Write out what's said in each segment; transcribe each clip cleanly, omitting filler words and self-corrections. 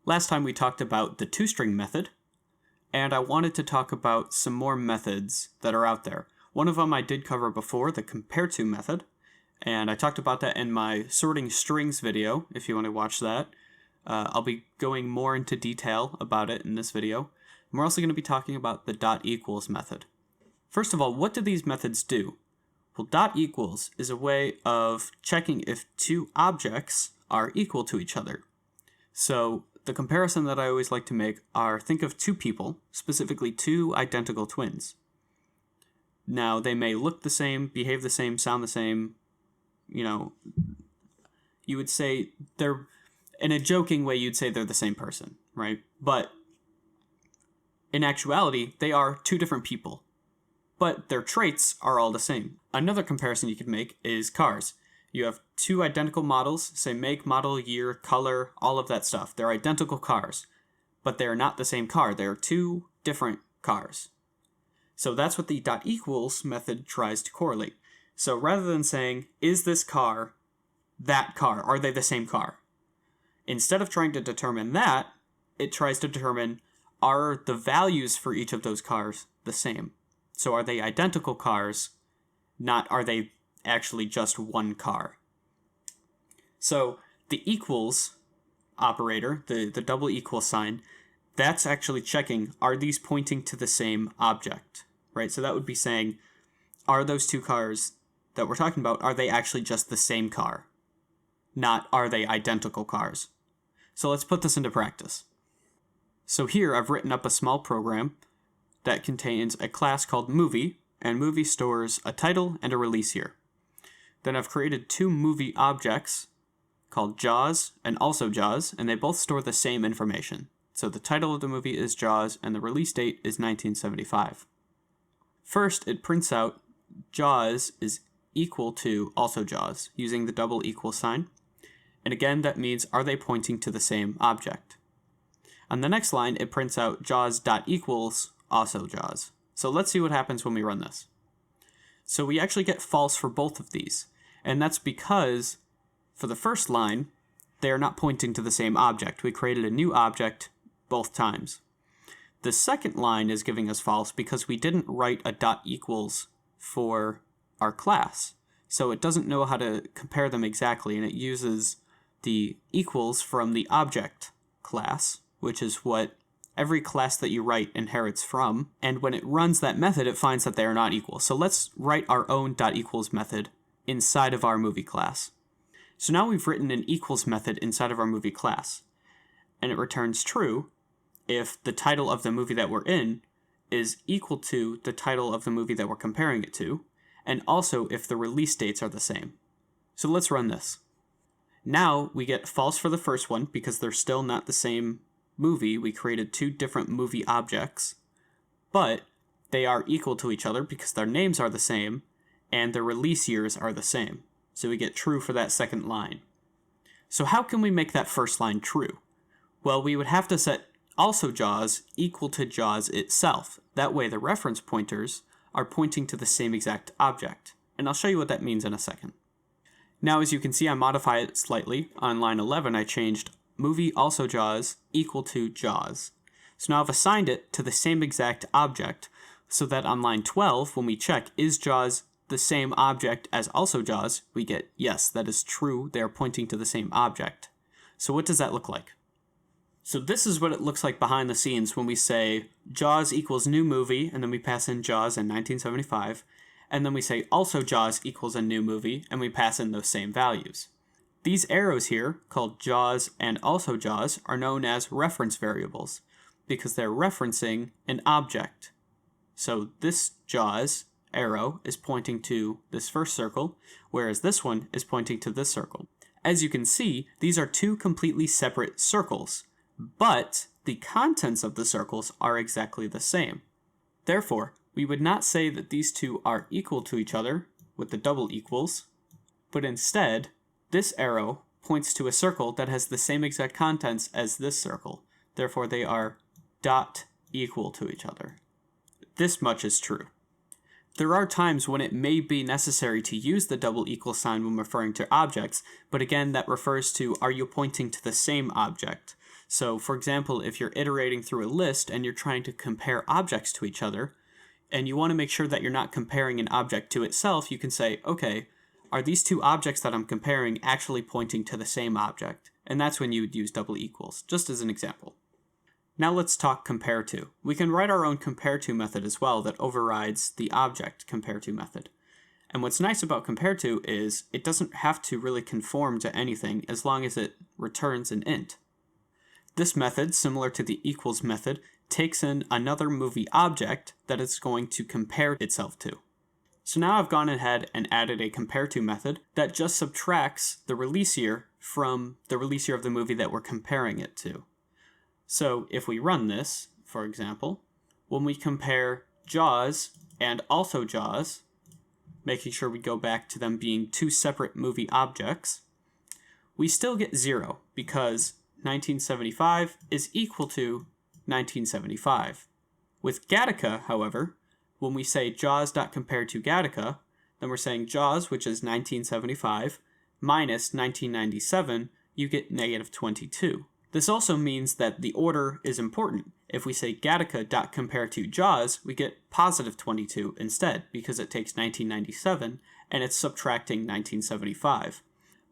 Last time we talked about the toString method, and I wanted to talk about some more methods that are out there. One of them I did cover before, the Compareto method, and I talked about that in my sorting strings video, if you want to watch that. I'll be going more into detail about it in this video. And we're also going to be talking about the dot equals method. First of all, what do these methods do? Well, dot equals is a way of checking if two objects are equal to each other. So the comparison that I always like to make are, think of two people, specifically two identical twins. Now, they may look the same, behave the same, sound the same. You would say they're, in a joking way, you'd say they're the same person, right? But in actuality, they are two different people, but their traits are all the same. Another comparison you could make is cars. You have two identical models, say make, model, year, color, all of that stuff. They're identical cars, but they're not the same car. They're two different cars. So that's what the dot equals method tries to correlate. So rather than saying, is this car that car? Are they the same car? Instead of trying to determine that, it tries to determine, are the values for each of those cars the same? So are they identical cars, not are they actually just one car? So the equals operator, the double equal sign, that's actually checking, are these pointing to the same object, right? So that would be saying, are those two cars that we're talking about, are they actually just the same car? Not, are they identical cars? So let's put this into practice. So here I've written up a small program that contains a class called movie, and movie stores a title and a release year. Then I've created two movie objects called Jaws and also Jaws, and they both store the same information. So the title of the movie is Jaws, and the release date is 1975. First, it prints out Jaws is equal to also Jaws, using the double equal sign. And again, that means, are they pointing to the same object? On the next line, it prints out Jaws dot equals also Jaws. So let's see what happens when we run this. So we actually get false for both of these. And that's because, for the first line, they are not pointing to the same object. We created a new object both times. The second line is giving us false because we didn't write a dot equals for our class. So it doesn't know how to compare them exactly, and it uses the equals from the object class, which is what every class that you write inherits from. And when it runs that method, it finds that they are not equal. So let's write our own dot equals method inside of our movie class. So now we've written an equals method inside of our movie class, and it returns true if the title of the movie that we're in is equal to the title of the movie that we're comparing it to, and also if the release dates are the same. So let's run this. Now we get false for the first one because they're still not the same movie. We created two different movie objects, but they are equal to each other because their names are the same and their release years are the same. So we get true for that second line. So how can we make that first line true? Well, we would have to set also Jaws equal to Jaws itself. That way the reference pointers are pointing to the same exact object. And I'll show you what that means in a second. Now, as you can see, I modify it slightly. On line 11, I changed movie also Jaws equal to Jaws. So now I've assigned it to the same exact object, so that on line 12, when we check, is Jaws the same object as also Jaws, we get, yes, that is true, they are pointing to the same object. So what does that look like? So this is what it looks like behind the scenes when we say Jaws equals new movie, and then we pass in Jaws in 1975, and then we say also Jaws equals a new movie, and we pass in those same values. These arrows here, called Jaws and also Jaws, are known as reference variables, because they're referencing an object. So this Jaws arrow is pointing to this first circle, whereas this one is pointing to this circle. As you can see, these are two completely separate circles, but the contents of the circles are exactly the same. Therefore, we would not say that these two are equal to each other with the double equals, but instead, this arrow points to a circle that has the same exact contents as this circle. Therefore, they are dot equal to each other. This much is true. There are times when it may be necessary to use the double equal sign when referring to objects, but again, that refers to, are you pointing to the same object? So for example, if you're iterating through a list and you're trying to compare objects to each other, and you want to make sure that you're not comparing an object to itself, you can say, okay, are these two objects that I'm comparing actually pointing to the same object? And that's when you would use double equals, just as an example. Now let's talk compare to. We can write our own compare to method as well that overrides the object compare to method. And what's nice about compare to is it doesn't have to really conform to anything as long as it returns an int. This method, similar to the equals method, takes in another movie object that it's going to compare itself to. So now I've gone ahead and added a compare to method that just subtracts the release year from the release year of the movie that we're comparing it to. So if we run this, for example, when we compare Jaws and also Jaws, making sure we go back to them being two separate movie objects, we still get 0 because 1975 is equal to 1975. With Gattaca, however, when we say Jaws.compared to Gattaca, then we're saying Jaws, which is 1975, minus 1997, you get negative 22. This also means that the order is important. If we say Gattaca.compared to Jaws, we get positive 22 instead, because it takes 1997 and it's subtracting 1975.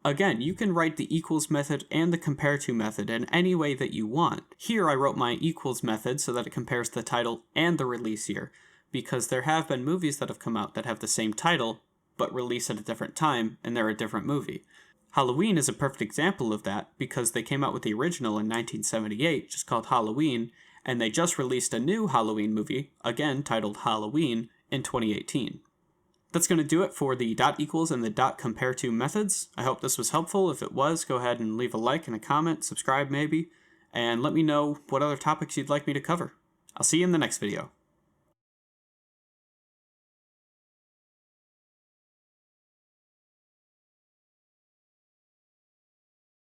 Again, you can write the equals method and the compare to method in any way that you want. Here I wrote my equals method so that it compares the title and the release year, because there have been movies that have come out that have the same title, but release at a different time, and they're a different movie. Halloween is a perfect example of that, because they came out with the original in 1978, just called Halloween, and they just released a new Halloween movie, again titled Halloween, in 2018. That's going to do it for the dot equals and the dot compare to methods. I hope this was helpful. If it was, go ahead and leave a like and a comment, subscribe maybe, and let me know what other topics you'd like me to cover. I'll see you in the next video.